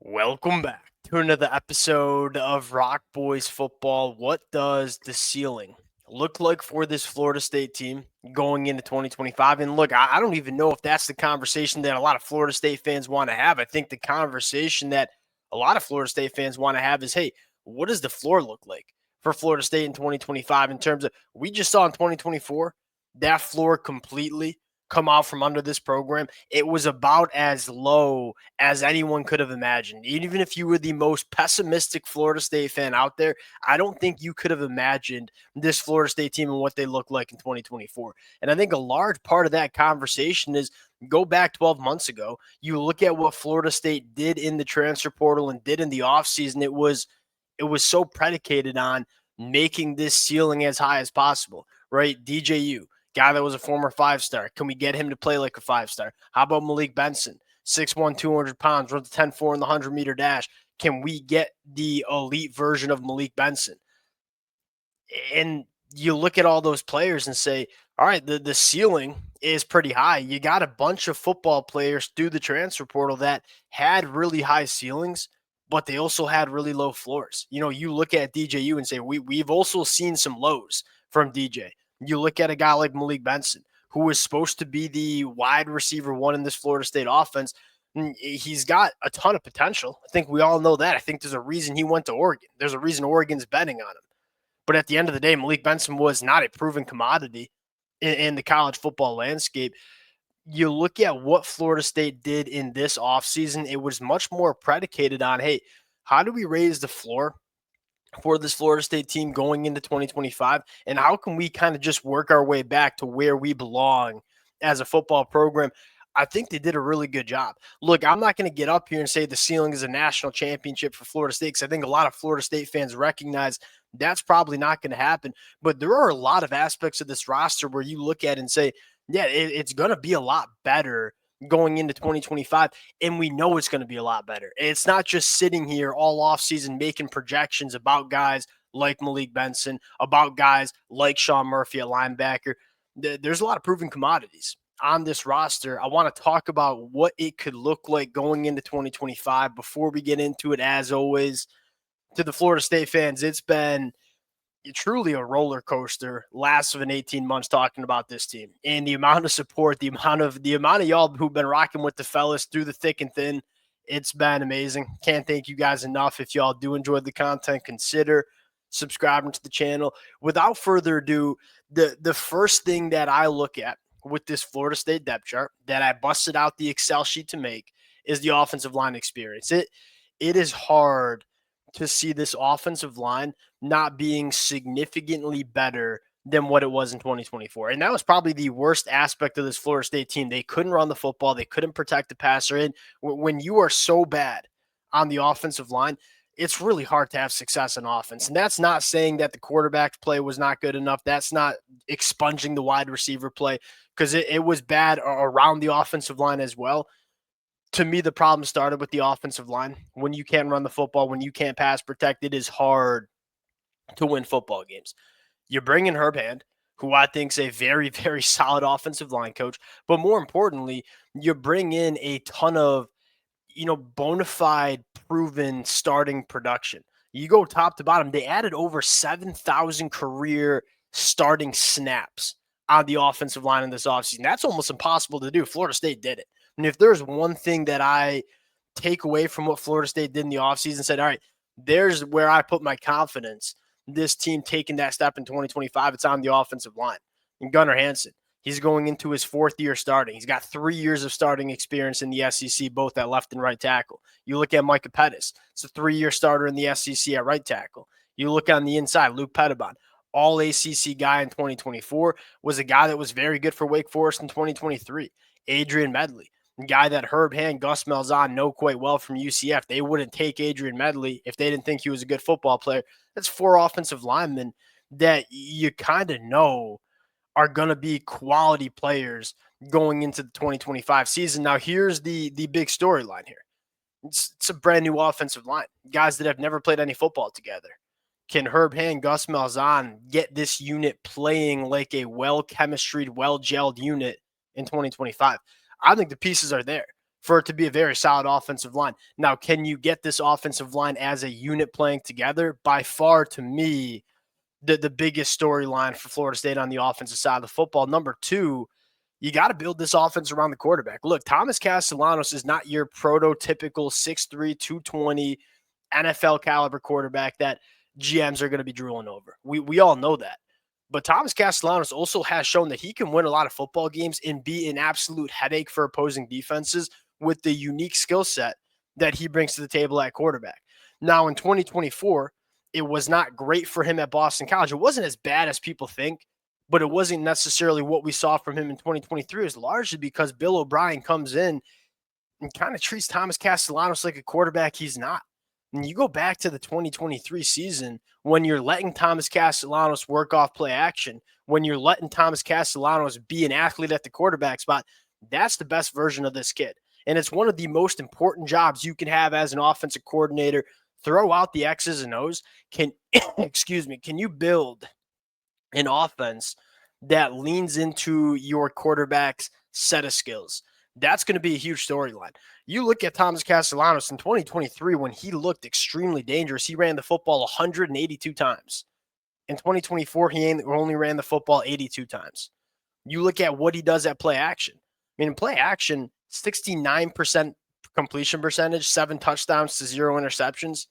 Welcome back to another episode of Rock Boys Football. What does the ceiling look like for this Florida State team going into 2025? And look, I don't even know if that's the conversation that a lot of Florida State fans want to have. I think the conversation that a lot of Florida State fans want to have is, hey, what does the floor look like for Florida State in 2025 in terms of we just saw in 2024 that floor completely come out from under this program. It was about as low as anyone could have imagined. Even if you were the most pessimistic Florida State fan out there, I don't think you could have imagined this Florida State team and what they look like in 2024. And I think a large part of that conversation is go back 12 months ago. You look at what Florida State did in the transfer portal and did in the offseason. It was so predicated on making this ceiling as high as possible, right? DJU, guy that was a former five-star. Can we get him to play like a five-star? How about Malik Benson? 6'1", 200 pounds, runs 10.4 in the 100-meter dash. Can we get the elite version of Malik Benson? And you look at all those players and say, all right, the ceiling is pretty high. You got a bunch of football players through the transfer portal that had really high ceilings, but they also had really low floors. You know, you look at DJU and say, we've also seen some lows from DJ. You look at a guy like Malik Benson, who was supposed to be the wide receiver one in this Florida State offense. He's got a ton of potential. I think we all know that. I think there's a reason he went to Oregon. There's a reason Oregon's betting on him. But at the end of the day, Malik Benson was not a proven commodity in the college football landscape. You look at what Florida State did in this offseason, it was much more predicated on, hey, how do we raise the floor for this Florida State team going into 2025? And how can we kind of just work our way back to where we belong as a football program? I think they did a really good job. Look, I'm not going to get up here and say the ceiling is a national championship for Florida State because I think a lot of Florida State fans recognize that's probably not going to happen. But there are a lot of aspects of this roster where you look at it and say, yeah, it's going to be a lot better going into 2025, and we know it's going to be a lot better. It's not just sitting here all offseason making projections about guys like Malik Benson, about guys like Sean Murphy at linebacker. There's a lot of proven commodities on this roster. I want to talk about what it could look like going into 2025. Before we get into it, as always, to the Florida State fans, it's been truly a roller coaster last of an 18 months talking about this team and the amount of support, the amount of y'all who've been rocking with the fellas through the thick and thin. It's been amazing. Can't thank you guys enough. If y'all do enjoy the content, consider subscribing to the channel. Without further ado, the first thing that I look at with this Florida State depth chart that I busted out the Excel sheet to make is the offensive line experience. It is hard to see this offensive line not being significantly better than what it was in 2024. And that was probably the worst aspect of this Florida State team. They couldn't run the football. They couldn't protect the passer. And when you are so bad on the offensive line, it's really hard to have success in offense. And that's not saying that the quarterback play was not good enough. That's not expunging the wide receiver play because it was bad around the offensive line as well. To me, the problem started with the offensive line. When you can't run the football, when you can't pass protect, it is hard to win football games. You bring in Herb Hand, who I think is a very, very solid offensive line coach. But more importantly, you bring in a ton of, bona fide, proven starting production. You go top to bottom, they added over 7,000 career starting snaps on the offensive line in this offseason. That's almost impossible to do. Florida State did it. And if there's one thing that I take away from what Florida State did in the offseason, said, all right, there's where I put my confidence. This team taking that step in 2025, it's on the offensive line. And Gunnar Hansen, he's going into his fourth year starting. He's got 3 years of starting experience in the SEC, both at left and right tackle. You look at Micah Pettis, it's a 3-year starter in the SEC at right tackle. You look on the inside, Luke Pettibon, all ACC guy in 2024, was a guy that was very good for Wake Forest in 2023. Adrian Medley, guy that Herb Hand, Gus Malzahn know quite well from UCF. They wouldn't take Adrian Medley if they didn't think he was a good football player. That's 4 offensive linemen that you kind of know are going to be quality players going into the 2025 season. Now, here's the big storyline here. It's a brand new offensive line. Guys that have never played any football together. Can Herb Hand, Gus Malzahn get this unit playing like a well-chemistried, well-gelled unit in 2025? I think the pieces are there. for it to be a very solid offensive line. Now, can you get this offensive line as a unit playing together? By far, to me, the biggest storyline for Florida State on the offensive side of the football. Number two, you got to build this offense around the quarterback. Look, Thomas Castellanos is not your prototypical 6'3", 220 NFL caliber quarterback that GMs are going to be drooling over. We all know that. But Thomas Castellanos also has shown that he can win a lot of football games and be an absolute headache for opposing defenses with the unique skill set that he brings to the table at quarterback. Now, in 2024, it was not great for him at Boston College. It wasn't as bad as people think, but it wasn't necessarily what we saw from him in 2023. Is largely because Bill O'Brien comes in and kind of treats Thomas Castellanos like a quarterback he's not. And you go back to the 2023 season when you're letting Thomas Castellanos work off play action, when you're letting Thomas Castellanos be an athlete at the quarterback spot, that's the best version of this kid. And it's one of the most important jobs you can have as an offensive coordinator. Throw out the X's and O's. Can you build an offense that leans into your quarterback's set of skills? That's going to be a huge storyline. You look at Thomas Castellanos in 2023 when he looked extremely dangerous. He ran the football 182 times. In 2024, he only ran the football 82 times. You look at what he does at play action. I mean, in play action, 69% completion percentage, 7 touchdowns to 0 interceptions.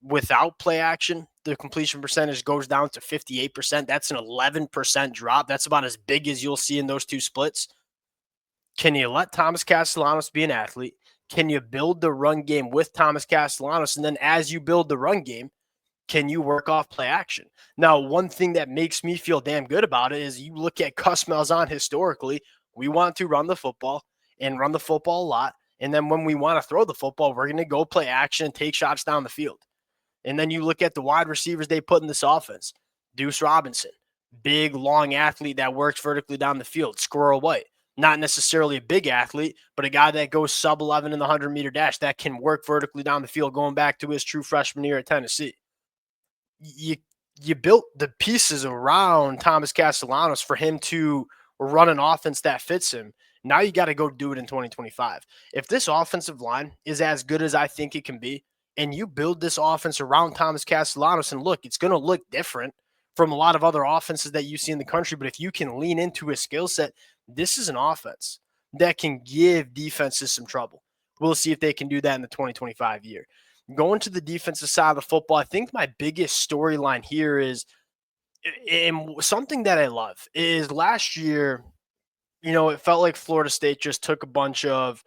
Without play action, the completion percentage goes down to 58%. That's an 11% drop. That's about as big as you'll see in those two splits. Can you let Thomas Castellanos be an athlete? Can you build the run game with Thomas Castellanos? And then as you build the run game, can you work off play action? Now, one thing that makes me feel damn good about it is you look at Gus Malzahn historically, we want to run the football and run the football a lot. And then when we want to throw the football, we're going to go play action and take shots down the field. And then you look at the wide receivers they put in this offense. Deuce Robinson, big, long athlete that works vertically down the field. Squirrel White, not necessarily a big athlete, but a guy that goes sub-11 in the 100-meter dash that can work vertically down the field going back to his true freshman year at Tennessee. You built the pieces around Thomas Castellanos for him to run an offense that fits him. Now you got to go do it in 2025. If this offensive line is as good as I think it can be, and you build this offense around Thomas Castellanos, and look, it's going to look different from a lot of other offenses that you see in the country, but if you can lean into his skill set, this is an offense that can give defenses some trouble. We'll see if they can do that in the 2025 year. Going to the defensive side of the football, I think my biggest storyline here is, and something that I love, is last year, it felt like Florida State just took a bunch of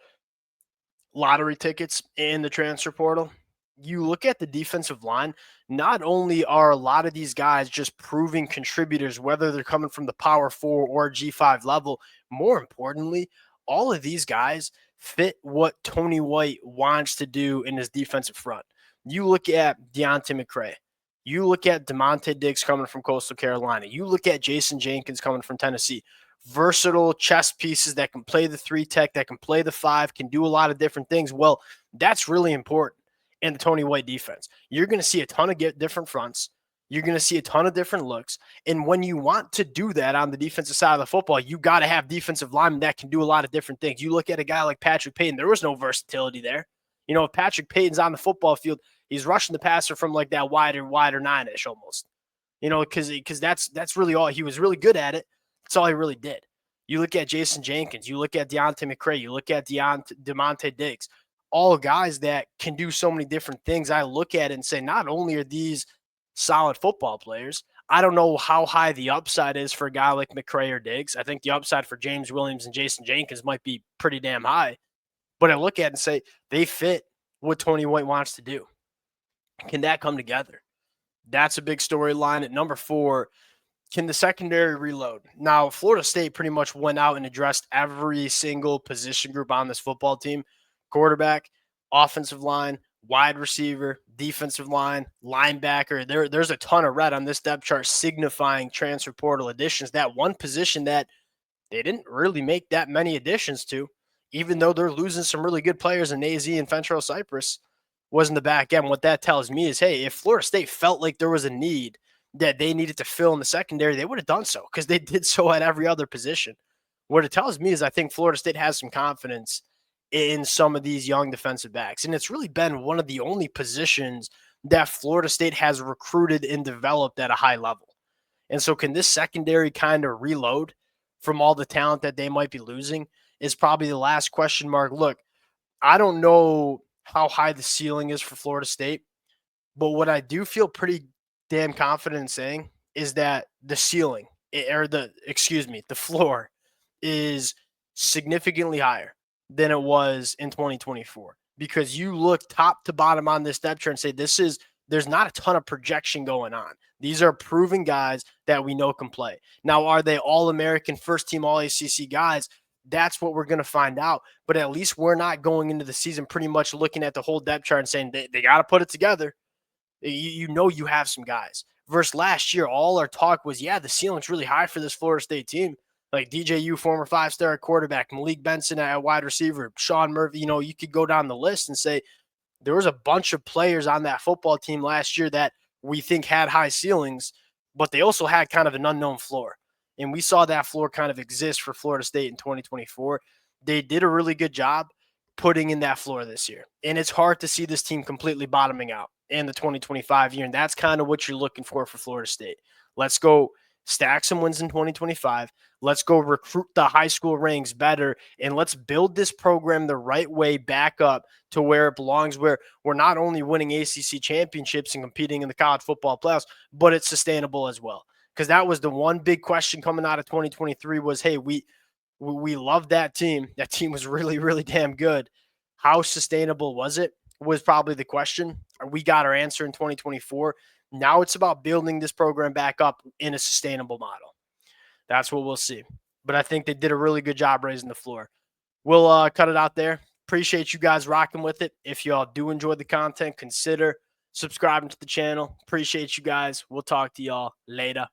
lottery tickets in the transfer portal. You look at the defensive line, not only are a lot of these guys just proving contributors, whether they're coming from the Power 4 or G5 level, more importantly, all of these guys fit what Tony White wants to do in his defensive front. You look at Deontay McCray. You look at DeMonte Diggs coming from Coastal Carolina. You look at Jason Jenkins coming from Tennessee. Versatile chess pieces that can play the 3-tech, that can play the 5, can do a lot of different things. Well, that's really important in the Tony White defense. You're going to see a ton of different fronts. You're going to see a ton of different looks. And when you want to do that on the defensive side of the football, you got to have defensive linemen that can do a lot of different things. You look at a guy like Patrick Payton, there was no versatility there. If Patrick Payton's on the football field, he's rushing the passer from like that wider 9-ish almost. Because that's really all. He was really good at it. That's all he really did. You look at Jason Jenkins. You look at Deontay McCray. You look at DeMonte Diggs. All guys that can do so many different things. I look at it and say, not only are these solid football players, I don't know how high the upside is for a guy like McCray or Diggs. I think the upside for James Williams and Jason Jenkins might be pretty damn high. But I look at it and say, they fit what Tony White wants to do. Can that come together? That's a big storyline. At number 4, can the secondary reload? Now, Florida State pretty much went out and addressed every single position group on this football team. Quarterback, offensive line, wide receiver, defensive line, linebacker. There's a ton of red on this depth chart signifying transfer portal additions. That one position that they didn't really make that many additions to, even though they're losing some really good players in AZ and Fentrell Cypress, was in the back end. What that tells me is, hey, if Florida State felt like there was a need that they needed to fill in the secondary, they would have done so because they did so at every other position. What it tells me is I think Florida State has some confidence in some of these young defensive backs. And it's really been one of the only positions that Florida State has recruited and developed at a high level. And so can this secondary kind of reload from all the talent that they might be losing is probably the last question mark. Look, I don't know how high the ceiling is for Florida State, but what I do feel pretty damn confident in saying is that the ceiling the floor is significantly higher than it was in 2024 because you look top to bottom on this depth chart and say there's not a ton of projection going on. These are proven guys that we know can play. Now, are they all-American, first-team All-ACC guys? That's what we're going to find out. But at least we're not going into the season pretty much looking at the whole depth chart and saying they got to put it together. You know you have some guys. Versus last year, all our talk was, yeah, the ceiling's really high for this Florida State team. Like DJU, former 5-star quarterback, Malik Benson at wide receiver, Sean Murphy. You could go down the list and say there was a bunch of players on that football team last year that we think had high ceilings, but they also had kind of an unknown floor. And we saw that floor kind of exist for Florida State in 2024. They did a really good job putting in that floor this year. And it's hard to see this team completely bottoming out in the 2025 year. And that's kind of what you're looking for Florida State. Let's go stack some wins in 2025. Let's go recruit the high school ranks better. And let's build this program the right way back up to where it belongs, where we're not only winning ACC championships and competing in the college football playoffs, but it's sustainable as well. Because that was the one big question coming out of 2023 was, hey, we love that team. That team was really, really damn good. How sustainable was it? Was probably the question. We got our answer in 2024. Now it's about building this program back up in a sustainable model. That's what we'll see. But I think they did a really good job raising the floor. We'll cut it out there. Appreciate you guys rocking with it. If y'all do enjoy the content, consider subscribing to the channel. Appreciate you guys. We'll talk to y'all later.